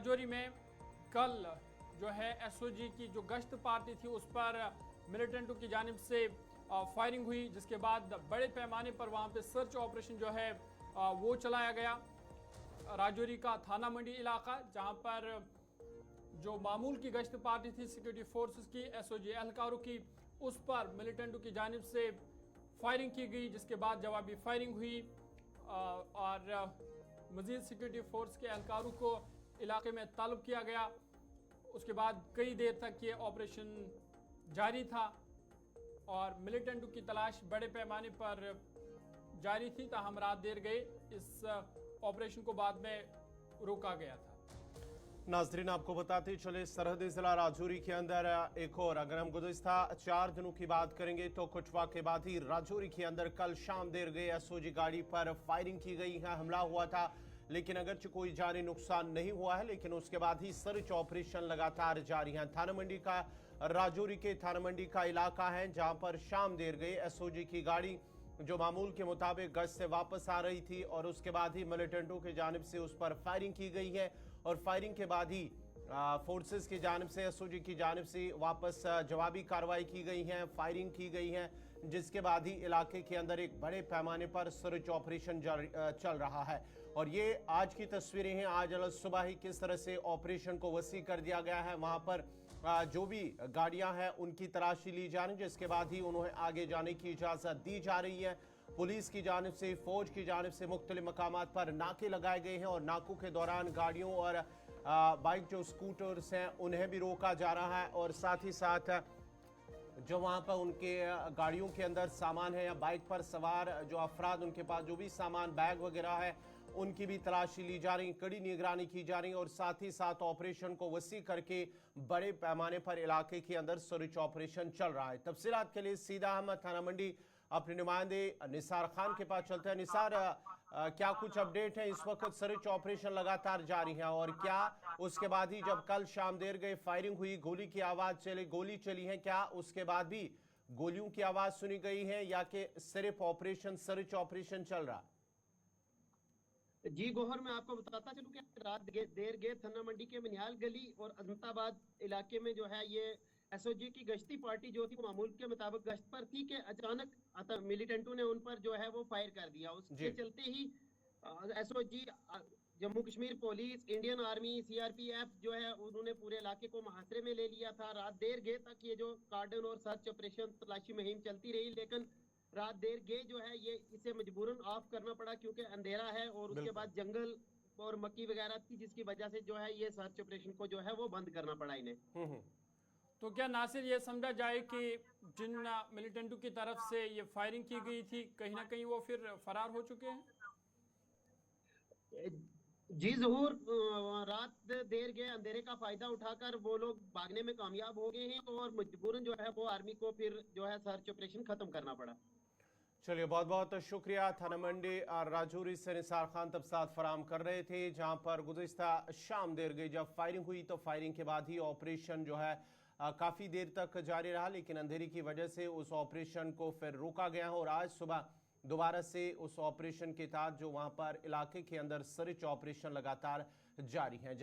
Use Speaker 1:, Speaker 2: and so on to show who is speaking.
Speaker 1: राजौरी में कल जो है एसओजी की जो गश्त पार्टी थी उस पर मिलिटेंटों की जानिब से फायरिंग हुई, जिसके बाद बड़े पैमाने पर वहां पे सर्च ऑपरेशन जो है वो चलाया गया। राजौरी का थाना मंडी इलाका जहां पर जो मामूल की गश्त पार्टी थी सिक्योरिटी फोर्सेस की, एसओजी एहलकारों की, उस पर मिलिटेंटों की जानिब से फायरिंग की गई, जिसके बाद जवाबी फायरिंग हुई और मजीद सिक्योरिटी फोर्स के एहलकारों को इलाके में तालब किया गया। उसके बाद कई देर तक ये ऑपरेशन जारी था और मिलिटेंटों की तलाश बड़े पैमाने पर जारी थी, ताहम रात देर गए इस ऑपरेशन को बाद में रोका गया था।
Speaker 2: नाजरीन, आपको बताते चले सरहदी जिला राजौरी के अंदर एक और, अगर हम गुज़िश्ता 4 दिनों की बात करेंगे तो कुछ वक्त के बाद ही राजौरी के अंदर कल शाम देर गए एसओजी गाड़ी पर फायरिंग की गई है, हमला हुआ था। लेकिन अगरचे कोई जानी नुकसान नहीं हुआ है, लेकिन उसके बाद ही सर्च ऑपरेशन लगातार जारी है। थाना मंडी का, राजौरी के थाना मंडी का इलाका है जहां पर शाम देर गए एसओजी की गाड़ी जो मामूल के मुताबिक गश्त से वापस आ रही थी और उसके बाद ही मिलिटेंटों की जानिब से उस पर फायरिंग की गई है और फायरिंग के बाद ही फोर्सेस की जानिब से, एसओजी की जानिब से वापस जवाबी कार्रवाई की गई है, फायरिंग की गई है, जिसके बाद ही इलाके के अंदर एक बड़े पैमाने पर सर्च ऑपरेशन चल रहा है। और ये आज की तस्वीरें हैं, आज सुबह ही किस तरह से ऑपरेशन को वसी कर दिया गया है। वहां पर जो भी गाड़ियां हैं उनकी तलाशी ली जा रही है, जिसके बाद ही उन्हें आगे जाने की इजाजत दी जा रही है। पुलिस की जानिब से, फौज की जानिब से मुख्तलिफ मकामात पर नाके लगाए गए हैं और नाकों के दौरान गाड़ियों और बाइक जो स्कूटर्स हैं उन्हें भी रोका जा रहा है और साथ ही साथ जो वहां पर उनके गाड़ियों के अंदर सामान है या बाइक पर सवार जो अफराद, उनके पास जो भी सामान, बैग वगैरह है, उनकी भी तलाशी ली जा रही, कड़ी निगरानी की जा रही और साथ ही साथ ऑपरेशन को वसी करके बड़े पैमाने पर इलाके के अंदर सर्च ऑपरेशन चल रहा है। तफसीलात के लिए सीधा हम थाना मंडी अपने नुमाइंदे निसार खान के पास चलते हैं। निसार, क्या कुछ अपडेट है? इस वक्त सर्च ऑपरेशन लगातार जारी है और क्या उसके बाद ही जब कल शाम देर गए फायरिंग हुई, गोली चली है, क्या उसके बाद भी गोलियों की आवाज सुनी गई है या कि सिर्फ ऑपरेशन सर्च ऑपरेशन चल रहा?
Speaker 3: जी गौहर, मैं आपको बताता चलूं कि रात देर गए थाना मंडी के मनियाल गली और अजमताबाद इलाके में जो है ये एसओजी की गश्ती पार्टी जो थी वो मामूल के मुताबिक गश्त पर थी कि अचानक मिलिटेंटों ने उन पर जो है वो फायर कर दिया। उसके चलते ही SOG, Jammu Kashmir police, Indian army, CRPF जो है उन्होंने पूरे इलाके को मुहासरे में ले लिया था। रात देर गए तक ये जो कार्डन और सर्च ऑपरेशन, तलाशी मुहिम चलती रही, लेकिन रात देर गए जो है ये इसे मजबूरन ऑफ करना पड़ा क्योंकि अंधेरा है और उसके बाद जंगल और मक्की वगैरह थी, जिसकी वजह से जो है ये सर्च ऑपरेशन को जो है वो बंद करना पड़ा इन्हें।
Speaker 1: तो क्या नासिर ये समझा जाए कि जिन मिलिटेंटों की तरफ से ये फायरिंग की गई थी कहीं ना कहीं वो फिर फरार हो चुके हैं?
Speaker 3: जी जहूर, रात देर गए अंधेरे का फायदा उठाकर वो लोग भागने में कामयाब हो गए हैं और मजबूरन जो है वो आर्मी को फिर जो है सर्च ऑपरेशन खत्म करना पड़ा।
Speaker 2: चलिए, बहुत बहुत शुक्रिया। थाना मंडी राजौरी से निसार खान तफसात फराम कर रहे थे, जहां पर गुज़िश्ता शाम देर गई जब फायरिंग हुई तो फायरिंग के बाद ही ऑपरेशन जो है काफ़ी देर तक जारी रहा, लेकिन अंधेरे की वजह से उस ऑपरेशन को फिर रोका गया और आज सुबह दोबारा से उस ऑपरेशन के तहत जो वहां पर इलाके के अंदर सर्च ऑपरेशन लगातार जारी है।